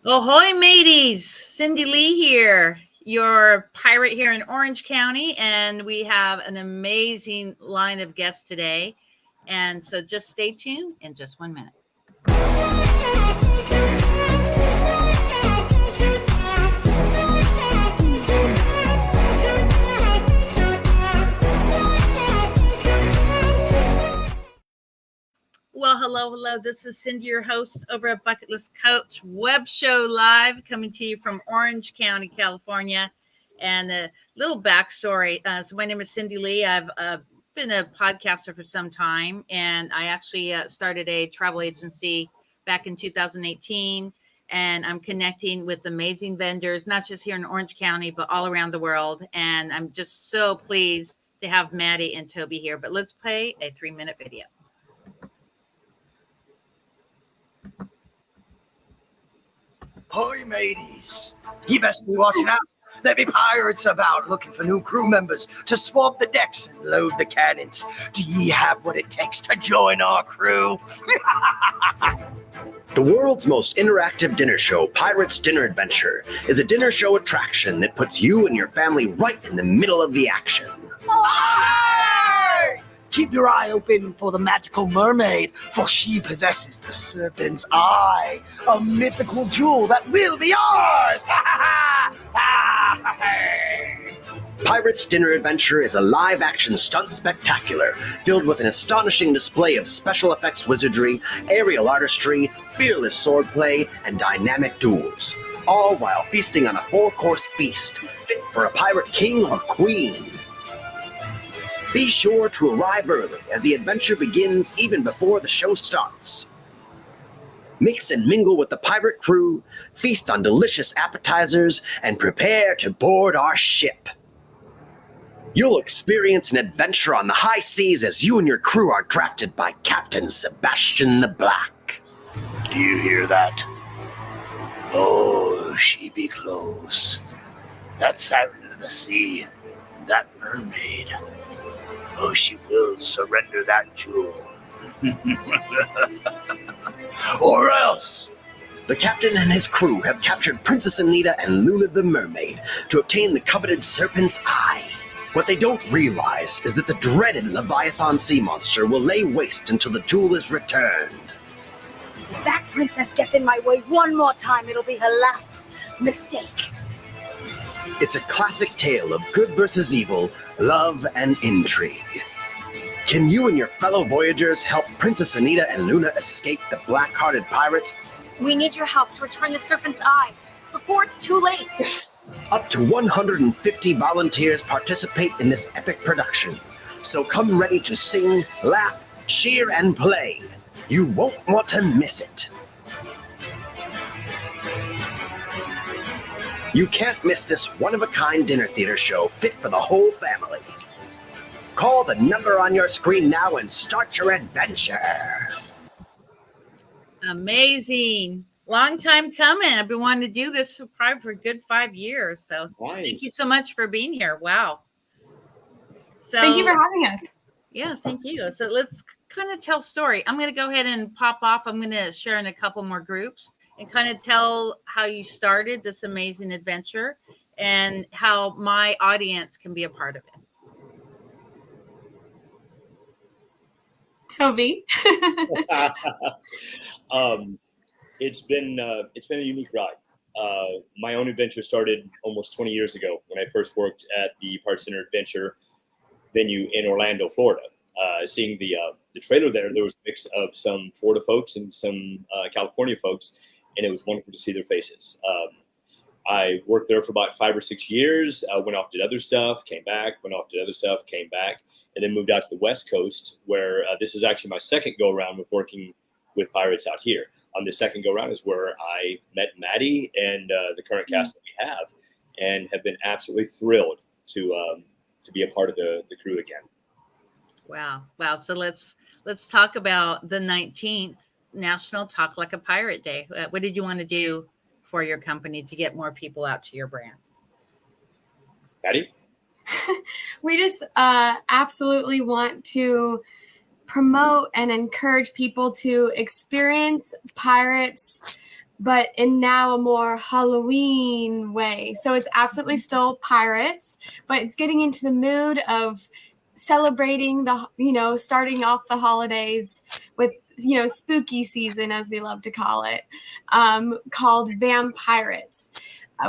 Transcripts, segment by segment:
Ahoy, mateys! Cindy Lee here, your pirate here in Orange County, and we have an amazing line of guests today. And so just stay tuned in just 1 minute. Well, hello. This is Cindy, your host over at Bucket List Coach Web Show Live, coming to you from Orange County, California. And a little backstory. So my name is Cindy Lee. I've been a podcaster for some time, and I actually started a travel agency back in 2018. And I'm connecting with amazing vendors, not just here in Orange County, but all around the world. And I'm just so pleased to have Maddie and Toby here. But let's play a 3-minute video. Hoy, mateys. You best be watching out. There be pirates about looking for new crew members to swab the decks and load the cannons. Do ye have what it takes to join our crew? The world's most interactive dinner show, Pirates Dinner Adventure, is a dinner show attraction that puts you and your family right in the middle of the action. Aye! Keep your eye open for the magical mermaid, for she possesses the serpent's eye, a mythical jewel that will be ours! Pirates Dinner Adventure is a live-action stunt spectacular filled with an astonishing display of special effects wizardry, aerial artistry, fearless swordplay, and dynamic duels, all while feasting on a 4-course feast fit for a pirate king or queen. Be sure to arrive early as the adventure begins even before the show starts. Mix and mingle with the pirate crew, feast on delicious appetizers, and prepare to board our ship. You'll experience an adventure on the high seas as you and your crew are drafted by Captain Sebastian the Black. Do you hear that? Oh, she be close. That siren of the sea, that mermaid. Oh, she will surrender that jewel. Or else. The captain and his crew have captured Princess Anita and Luna the Mermaid to obtain the coveted Serpent's Eye. What they don't realize is that the dreaded Leviathan sea monster will lay waste until the jewel is returned. If that princess gets in my way one more time, it'll be her last mistake. It's a classic tale of good versus evil, love and intrigue. Can you and your fellow voyagers help Princess Anita and Luna escape the black-hearted pirates? We need your help to return the Serpent's Eye before it's too late. Up to 150 volunteers participate in this epic production. So come ready to sing, laugh, cheer, and play. You won't want to miss it. You can't miss this one-of-a-kind dinner theater show fit for the whole family. Call the number on your screen now and start your adventure. Amazing. Long time coming. I've been wanting to do this probably for a good 5 years. So Nice. Thank you so much for being here. Wow. So Thank you for having us. Yeah, thank you. So let's kind of tell story. I'm going to go ahead and pop off. I'm going to share in a couple more groups and kind of tell how you started this amazing adventure and how my audience can be a part of it. Toby. It's been a unique ride. My own adventure started almost 20 years ago when I first worked at the Pirates Dinner Adventure venue in Orlando, Florida. Seeing the trailer there was a mix of some Florida folks and some California folks, and it was wonderful to see their faces. I worked there for about 5 or 6 years, went off, did other stuff, came back, went off, did other stuff, came back, and then moved out to the West Coast, where this is actually my second go-around with working with Pirates out here. On the second go-around is where I met Maddie and the current cast that we have, and have been absolutely thrilled to be a part of the crew again. Wow. So let's talk about the 19th National Talk Like a Pirate Day. What did you want to do for your company to get more people out to your brand? Maddie? We just absolutely want to promote and encourage people to experience pirates but in now a more Halloween way. So it's absolutely still pirates, but it's getting into the mood of celebrating starting off the holidays with, spooky season, as we love to call it, called Vampirates.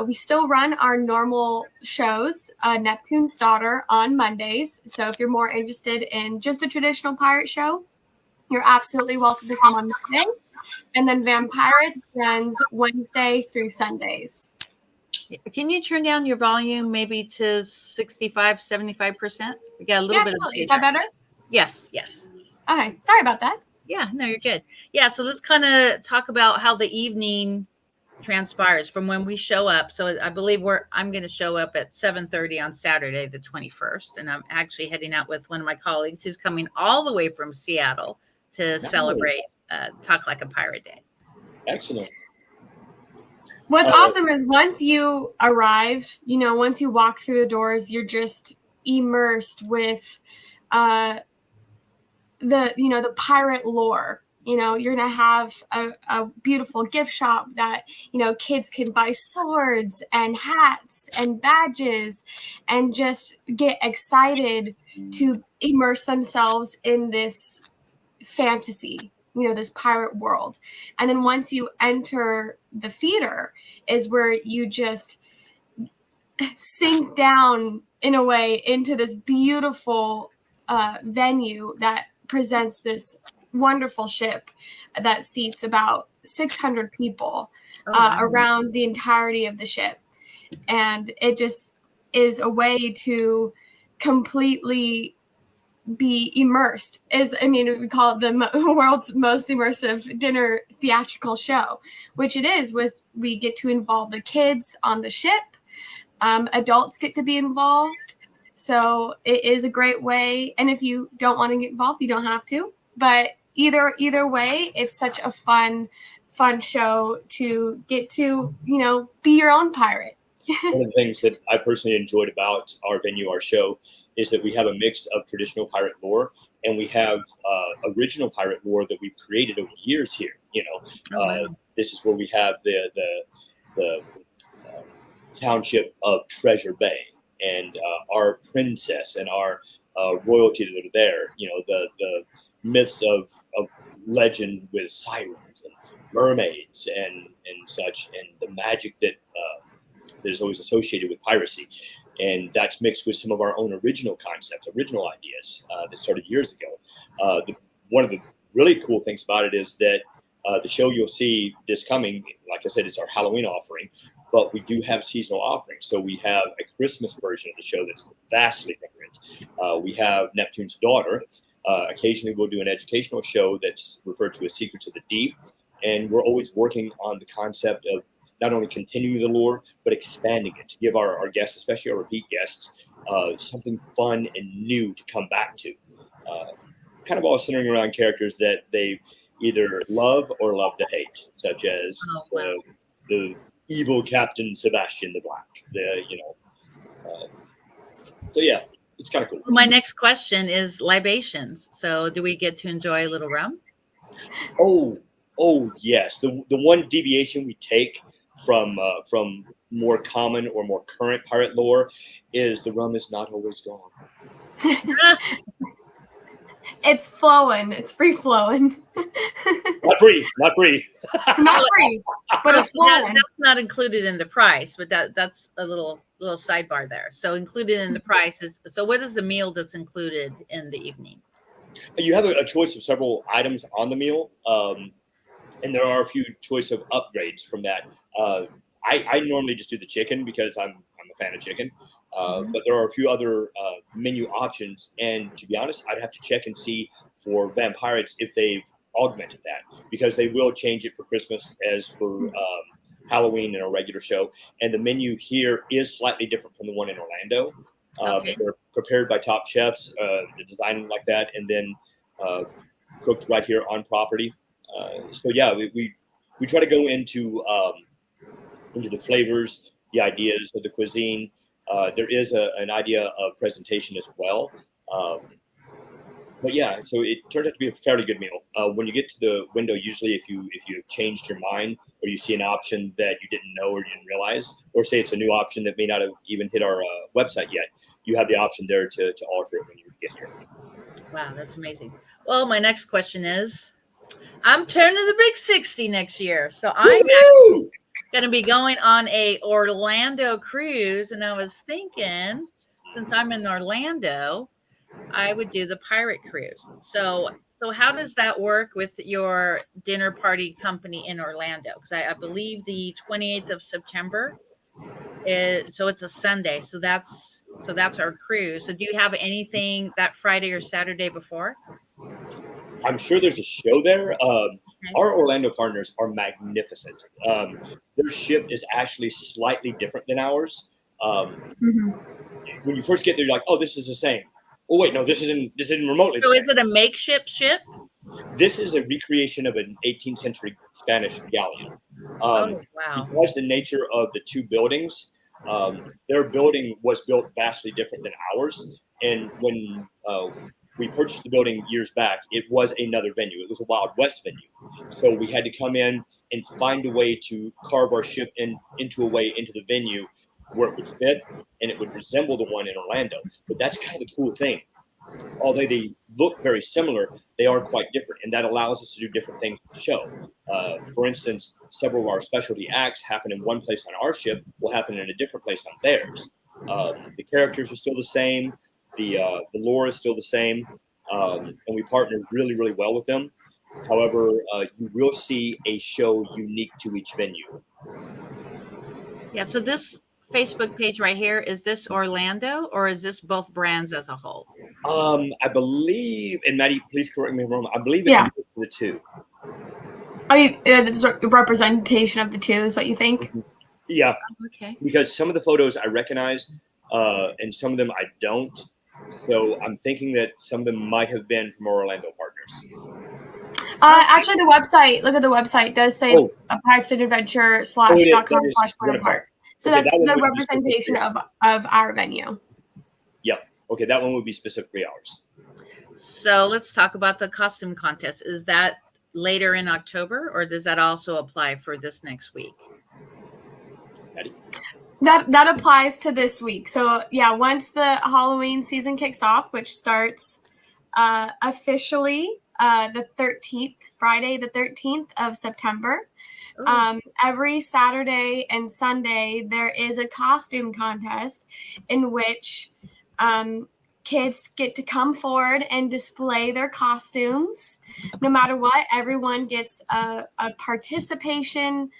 We still run our normal shows, Neptune's Daughter on Mondays. So if you're more interested in just a traditional pirate show, you're absolutely welcome to come on Monday. And then Vampirates runs Wednesday through Sundays. Can you turn down your volume maybe to 65, 75%? We got a little bit of Is that better? Yes. Okay. Sorry about that. Yeah, no, you're good. Yeah, so let's kind of talk about how the evening transpires from when we show up. So I believe I'm going to show up at 7:30 on Saturday, the 21st, and I'm actually heading out with one of my colleagues who's coming all the way from Seattle to celebrate Talk Like a Pirate Day. Excellent. What's awesome is once you arrive, once you walk through the doors, you're just immersed with the pirate lore. You're going to have a beautiful gift shop that, kids can buy swords and hats and badges and just get excited to immerse themselves in this fantasy, this pirate world. And then once you enter the theater is where you just sink down in a way into this beautiful venue that presents this wonderful ship that seats about 600 people around the entirety of the ship. And it just is a way to completely be immersed. We call it the world's most immersive dinner theatrical show, which it is. We get to involve the kids on the ship. Adults get to be involved. So it is a great way. And if you don't want to get involved, you don't have to. But either way, it's such a fun show to get to, be your own pirate. One of the things that I personally enjoyed about our venue, our show, is that we have a mix of traditional pirate lore and we have original pirate lore that we've created over years here. This is where we have the township of Treasure Bay and our princess and our royalty that are there. The myths of legend with sirens and mermaids and such, and the magic that is always associated with piracy. And that's mixed with some of our own original concepts, original ideas that started years ago. One of the really cool things about it is that the show you'll see this coming, like I said, it's our Halloween offering, but we do have seasonal offerings. So we have a Christmas version of the show that's vastly different. We have Neptune's Daughter. Occasionally we'll do an educational show that's referred to as Secrets of the Deep. And we're always working on the concept of not only continuing the lore, but expanding it to give our guests, especially our repeat guests, something fun and new to come back to. Kind of all centering around characters that they either love or love to hate, such as the evil Captain Sebastian the Black. So yeah, it's kind of cool. My next question is libations. So do we get to enjoy a little rum? Oh yes. The one deviation we take from more common or more current pirate lore is the rum is not always gone. It's flowing. It's free flowing. Not free. Not free, but it's flowing. That's not included in the price, but that's a little sidebar there. So included in the price is, so what is the meal that's included in the evening? You have a choice of several items on the meal. And there are a few choice of upgrades from that. I normally just do the chicken because I'm a fan of chicken. But there are a few other menu options. And to be honest, I'd have to check and see for Vampirates if they've augmented that, because they will change it for Christmas as for Halloween and a regular show. And the menu here is slightly different from the one in Orlando. Okay. They're prepared by top chefs, the design like that, and then cooked right here on property. So yeah, we try to go into the flavors, the ideas of the cuisine. There is an idea of presentation as well. But yeah, so it turns out to be a fairly good meal. When you get to the window, usually if you changed your mind or you see an option that you didn't know or didn't realize, or say it's a new option that may not have even hit our website yet, you have the option there to alter it when you get here. Wow, that's amazing. Well, my next question is, I'm turning the big 60 next year, so I'm going to be going on a Orlando cruise, and I was thinking, since I'm in Orlando, I would do the pirate cruise. So how does that work with your dinner party company in Orlando? Because I believe the 28th of September is, so it's a Sunday. So that's our cruise. So do you have anything that Friday or Saturday before? I'm sure there's a show there. Our Orlando partners are magnificent. Their ship is actually slightly different than ours. When you first get there, you're like, "Oh, this is the same." Oh, wait, no, this isn't remotely the So same. is it a makeshift ship? This is a recreation of an 18th century Spanish galleon. Oh, wow. Because the nature of the two buildings, their building was built vastly different than ours. And when we purchased the building years back, it was another venue. It was a Wild West venue. So we had to come in and find a way to carve our ship into a way into the venue where it would fit and it would resemble the one in Orlando. But that's kind of the cool thing. Although they look very similar, they are quite different, and that allows us to do different things in the show. For instance, several of our specialty acts happen in one place on our ship, will happen in a different place on theirs. The characters are still the same, the lore is still the same, and we partner really, really well with them. However, you will see a show unique to each venue. Yeah, so this Facebook page right here, is this Orlando or is this both brands as a whole? I believe, and Maddie, please correct me if I'm wrong, I believe Yeah. it's the two. The representation of the two is what you think? Yeah. Okay. Because some of the photos I recognize, and some of them I don't. So I'm thinking that some of them might have been from our Orlando partners. Actually, the website, look at the website, it does say piratescityadventure.com/Buena. So Okay, that's that the one would be representation of our venue. Yep. Okay, that one would be specifically ours. So let's talk about the costume contest. Is that later in October, or does that also apply for this next week? Maddie? That applies to this week. So yeah, once the Halloween season kicks off, which starts officially the 13th, Friday the 13th of September. Every Saturday and Sunday, there is a costume contest in which kids get to come forward and display their costumes. No matter what, everyone gets a participation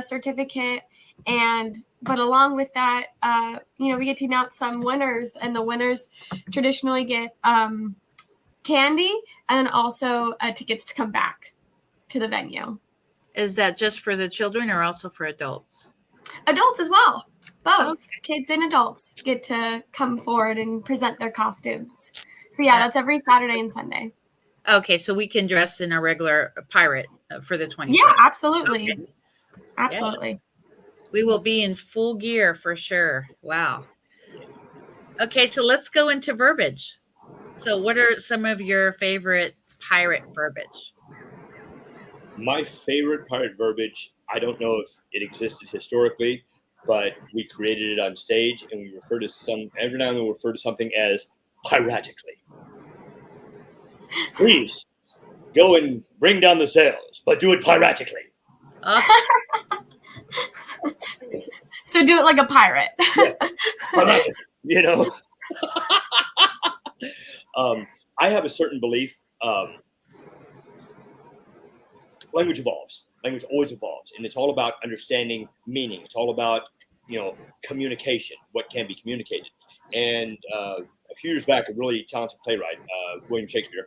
certificate. But along with that, we get to announce some winners, and the winners traditionally get candy and then also tickets to come back to the venue. Is that just for the children or also for adults? Adults as well. Both. Okay. Kids and adults get to come forward and present their costumes. So yeah, that's every Saturday and Sunday. Okay, so we can dress in a regular pirate for the 21st. Yeah, absolutely. Okay. Absolutely. Yeah. We will be in full gear for sure. Wow. Okay, so let's go into verbiage. So what are some of your favorite pirate verbiage? My favorite pirate verbiage, I don't know if it existed historically, but we created it on stage, and we refer to every now and then we refer to something as piratically. Please go and bring down the sails, but do it piratically. So do it like a pirate. Yeah. I have a certain belief. Language evolves. Language always evolves, and it's all about understanding meaning. It's all about communication, what can be communicated. And a few years back, a really talented playwright, William Shakespeare,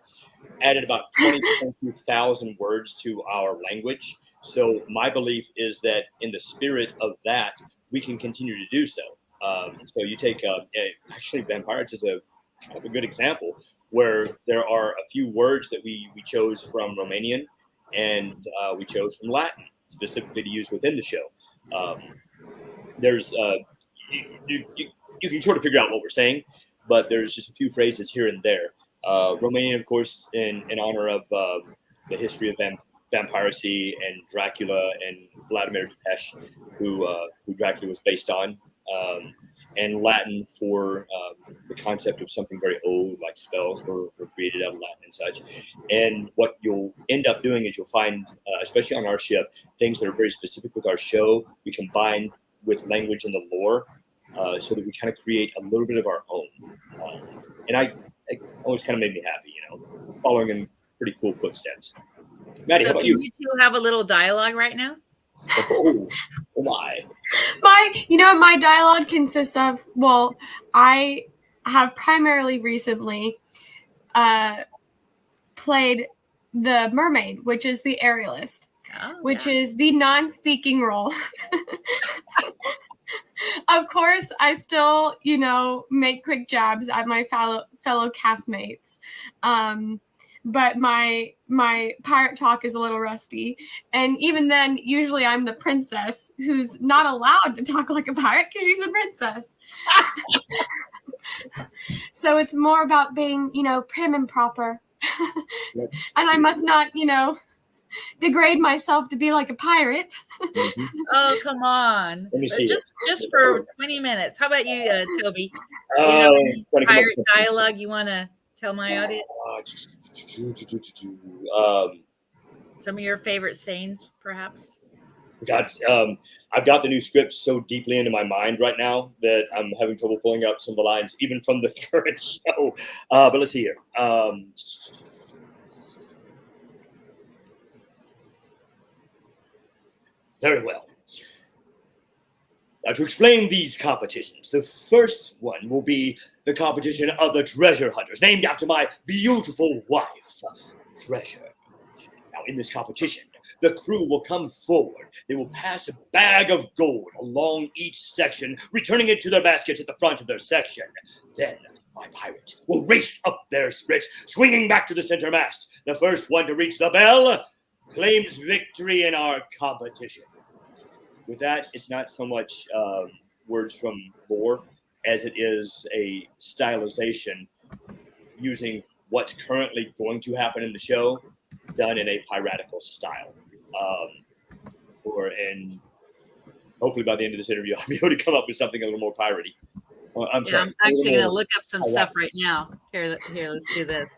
added about 20,000 words to our language. So my belief is that in the spirit of that, we can continue to do so. So you take actually Vampires is a kind of a good example where there are a few words that we chose from Romanian and we chose from Latin specifically to use within the show. There's you can sort of figure out what we're saying, but there's just a few phrases here and there. Romanian, of course, in honor of the history of vampiracy and Dracula and Vladimir Tepesh, who Dracula was based on, and Latin for the concept of something very old, like spells were created out of Latin and such. And what you'll end up doing is you'll find, especially on our ship, things that are very specific with our show, we combine with language in the lore, so that we kind of create a little bit of our own. And it always kind of made me happy, following in pretty cool footsteps. Maddie, So how about can you? you two have a little dialogue right now? Oh my. My dialogue consists of, well, I have primarily recently played the mermaid, which is the aerialist, which is the non-speaking role. Of course, I still, make quick jabs at my fellow castmates. But my pirate talk is a little rusty. And even then, usually I'm the princess who's not allowed to talk like a pirate because she's a princess. So it's more about being, prim and proper. And I must not, degrade myself to be like a pirate. Oh, come on. Let me see. Just for 20 minutes. How about you, Toby? Do you have any pirate dialogue you want to tell my audience? Some of your favorite scenes, perhaps? God, I've got the new script so deeply into my mind right now that I'm having trouble pulling out some of the lines, even from the current show. But let's see here. Very well. Now, to explain these competitions, the first one will be the competition of the treasure hunters, named after my beautiful wife, Treasure. Now, in this competition, the crew will come forward. They will pass a bag of gold along each section, returning it to their baskets at the front of their section. Then, my pirates will race up their sprits, swinging back to the center mast. The first one to reach the bell claims victory in our competition. With that, it's not so much words from lore as it is a stylization using what's currently going to happen in the show done in a piratical style. And hopefully by the end of this interview, I'll be able to come up with something a little more piratey. I'm sorry. I'm actually going to look up some stuff right now. Here, let's do this.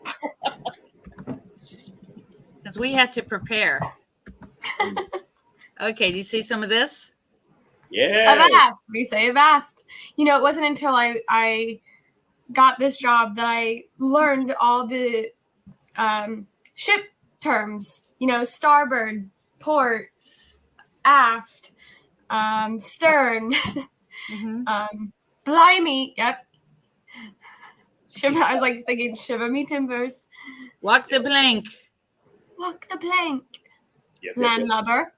Because we have to prepare. Okay, do you see some of this? Yeah. Avast. We say avast. It wasn't until I got this job that I learned all the ship terms. Starboard, port, aft, stern, blimey. Yep. I was like thinking, shiver me timbers. Walk the plank. Walk the plank. Yep, Landlubber.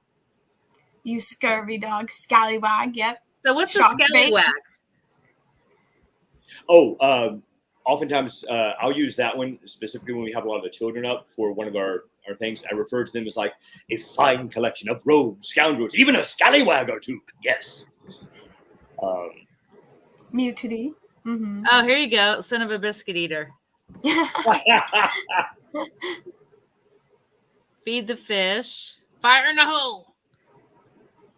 You scurvy dog. Scallywag. Yep. So what's a scallywag? Oh, oftentimes I'll use that one specifically when we have a lot of the children up for one of our things. I refer to them as like a fine collection of rogues, scoundrels, even a scallywag or two. Yes. Mutiny. Mm-hmm. Oh, here you go. Son of a biscuit eater. Feed the fish. Fire in the hole.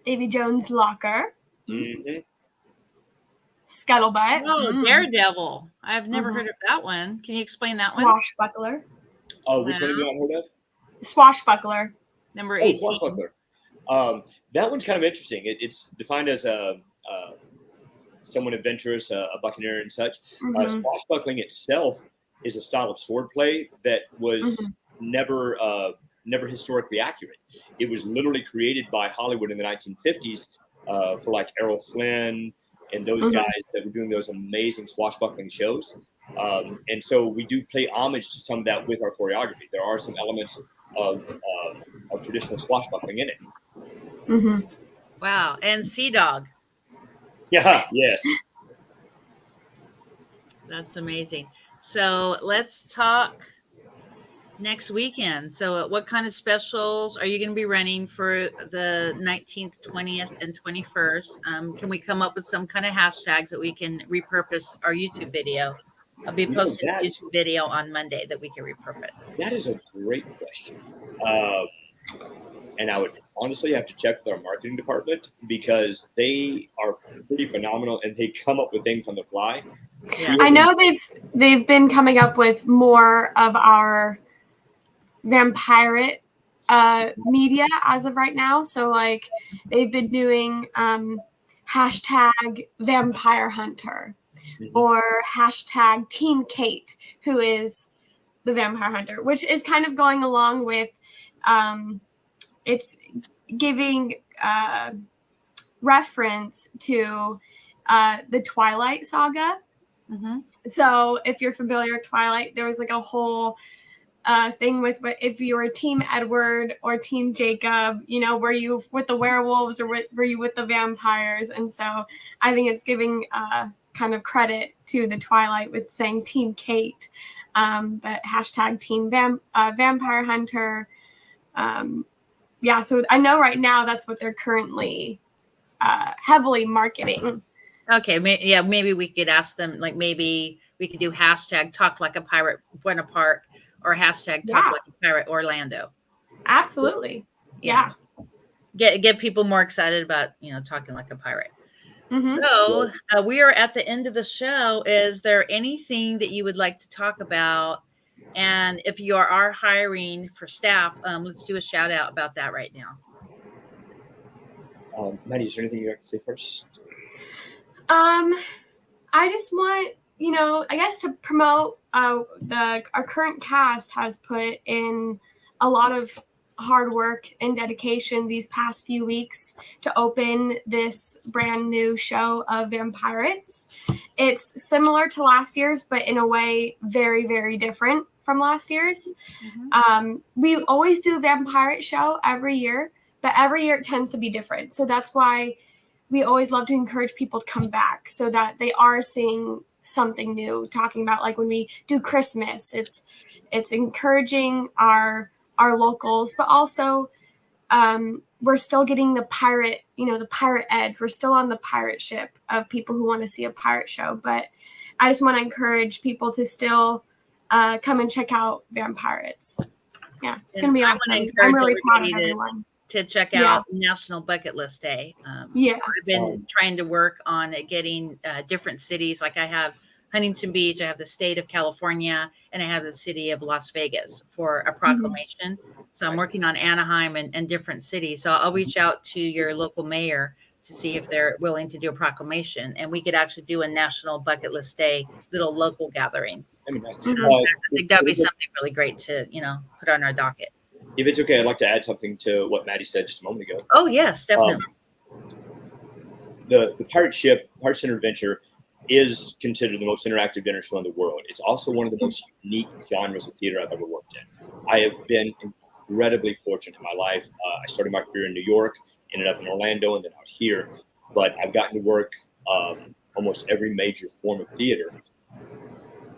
Davy Jones' locker. Mm-hmm. Scuttlebutt. Oh, Daredevil. I've never heard of that one. Can you explain that one? Swashbuckler. Oh, which one have you not heard of? Swashbuckler. Number 18. Swashbuckler. That one's kind of interesting. It's defined as someone adventurous, a buccaneer and such. Swashbuckling itself is a style of swordplay that was never historically accurate. It was literally created by Hollywood in the 1950s for like Errol Flynn and those guys that were doing those amazing swashbuckling shows. And so we do pay homage to some of that with our choreography. There are some elements of traditional swashbuckling in it. Wow. And Sea Dog. Yeah, yes. That's amazing. So let's talk next weekend. So what kind of specials are you going to be running for the 19th, 20th, and 21st? Can we come up with some kind of hashtags that we can repurpose our YouTube video? I'll be posting a YouTube video on Monday that we can repurpose. That is a great question. And I would honestly have to check with our marketing department because they are pretty phenomenal and they come up with things on the fly. Yeah. I know they've been coming up with more of our vampire media as of right now. So like they've been doing hashtag vampire hunter or hashtag Team Kate, who is the vampire hunter, which is kind of going along with it's giving reference to the Twilight saga. Mm-hmm. So if you're familiar with Twilight, there was like a whole thing with if you were Team Edward or Team Jacob, you know, were you with the werewolves or were you with the vampires? And so I think it's giving kind of credit to the Twilight with saying Team Kate, but hashtag Team Vampire Hunter. Yeah, so I know right now that's what they're currently heavily marketing. Okay, maybe we could ask them, like maybe we could do hashtag Talk Like a Pirate Buena Park or hashtag Talk Like a Pirate Orlando. Absolutely, yeah. Get people more excited about, you know, talking like a pirate. So we are at the end of the show. Is there anything that you would like to talk about? And if you are hiring for staff, let's do a shout out about that right now. Maddie, is there anything you'd like to say first? I just want, you know, I guess to promote our current cast has put in a lot of hard work and dedication these past few weeks to open this brand new show of Vampirates. It's similar to last year's, but in a way very, very different from last year's. We always do a Vampirate show every year, but every year it tends to be different. So that's why we always love to encourage people to come back so that they are seeing something new. Talking about like when we do Christmas, it's encouraging our locals, but also we're still getting the pirate, you know, the pirate edge. We're still on the pirate ship of people who want to see a pirate show. But I just want to encourage people to still come and check out Vampirates. Yeah, it's going to be awesome. I'm really proud of everyone. To check out National Bucket List Day. I've been trying to work on getting different cities. Like I have Huntington Beach, I have the state of California, and I have the city of Las Vegas for a proclamation. So I'm working on Anaheim and different cities. So I'll reach out to your local mayor to see if they're willing to do a proclamation, and we could actually do a National Bucket List Day little local gathering. I think that'd be something really great to, you know, put on our docket. If it's okay, I'd like to add something to what Maddie said just a moment ago. Oh, yes, definitely. The Pirate Ship, Pirate Center Adventure, is considered the most interactive dinner show in the world. It's also one of the most unique genres of theater I've ever worked in. I have been incredibly fortunate in my life. I started my career in New York, ended up in Orlando, and then out here. But I've gotten to work almost every major form of theater.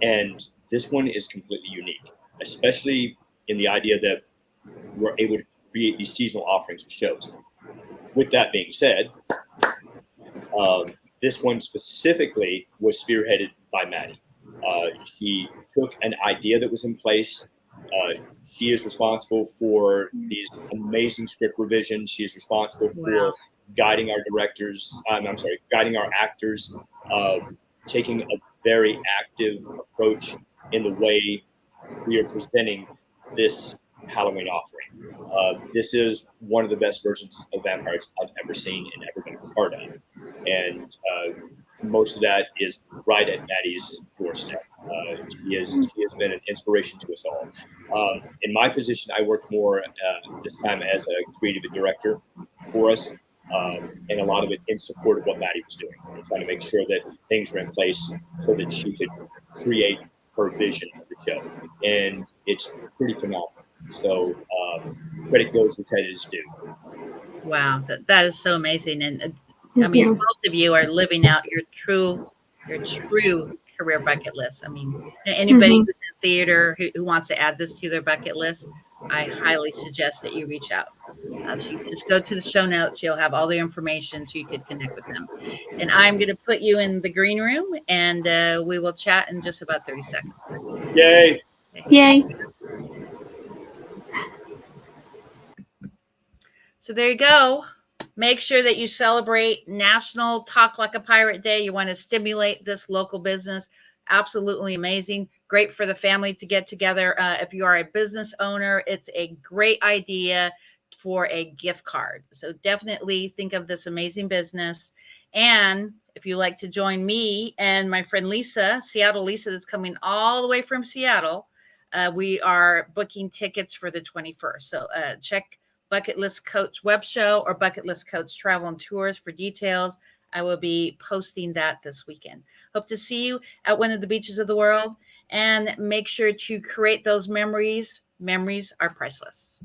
And this one is completely unique, especially in the idea that we're able to create these seasonal offerings of shows. With that being said, this one specifically was spearheaded by Maddie. She took an idea that was in place. She is responsible for these amazing script revisions. She is responsible for guiding our guiding our actors, taking a very active approach in the way we are presenting this Halloween offering. This is one of the best versions of vampires I've ever seen and ever been a part of. And most of that is right at Maddie's doorstep. She has been an inspiration to us all. In my position, I worked more this time as a creative director for us, and a lot of it in support of what Maddie was doing, and trying to make sure that things were in place so that she could create her vision of the show. And it's pretty phenomenal. So credit goes where credit is due. Wow, that is so amazing. And I mean, both of you are living out your true career bucket list. I mean, anybody who's in theater who wants to add this to their bucket list, I highly suggest that you reach out. So you just go to the show notes. You'll have all the information so you could connect with them. And I'm going to put you in the green room, and we will chat in just about 30 seconds. Yay. Yay. So there you go. Make sure that you celebrate National Talk Like a Pirate Day. You want to stimulate this local business. Absolutely amazing. Great for the family to get together. If you are a business owner, it's a great idea for a gift card. So definitely think of this amazing business. And if you like to join me and my friend Lisa, Seattle Lisa, that's coming all the way from Seattle, we are booking tickets for the 21st. So check Bucket List Coach Web Show or Bucket List Coach Travel and Tours for details. I will be posting that this weekend. Hope to see you at one of the beaches of the world, and make sure to create those memories. Memories are priceless.